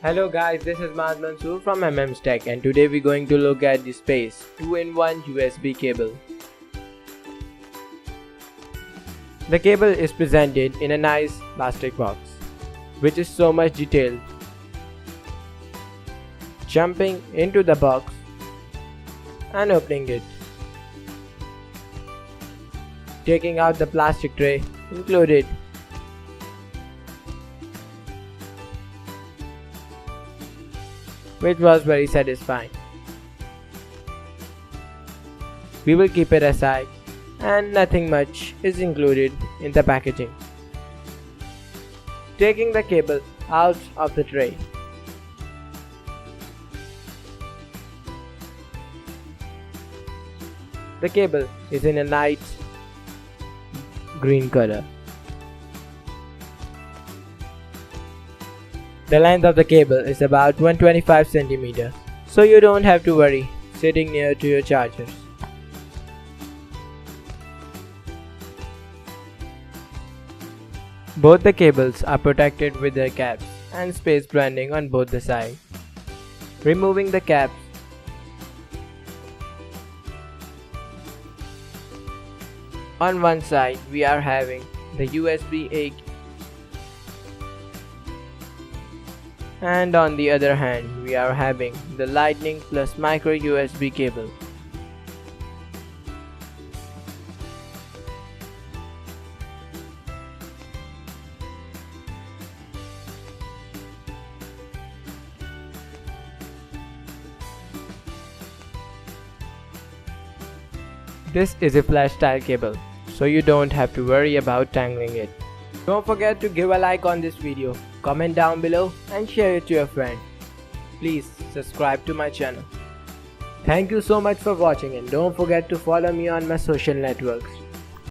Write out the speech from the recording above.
Hello guys, this is Mahad Mansoor from MM's Tech, and today we're going to look at the Space 2-in-1 USB cable. The cable is presented in a nice plastic box, which is so much detailed. Jumping into the box and opening it. Taking out the plastic tray included. Which was very satisfying. We will keep it aside, and nothing much is included in the packaging. Taking the cable out of the tray. The cable is in a nice green color. The length of the cable is about 125 cm, so you don't have to worry sitting near to your chargers. Both the cables are protected with their caps and space branding on both the sides. Removing the caps, on one side we are having the USB-A and on the other hand we are having the Lightning plus micro USB cable. This is a flash style cable, so you don't have to worry about tangling it. Don't forget to give a like on this video, comment down below and share it to your friend. Please subscribe to my channel. Thank you so much for watching, and don't forget to follow me on my social networks.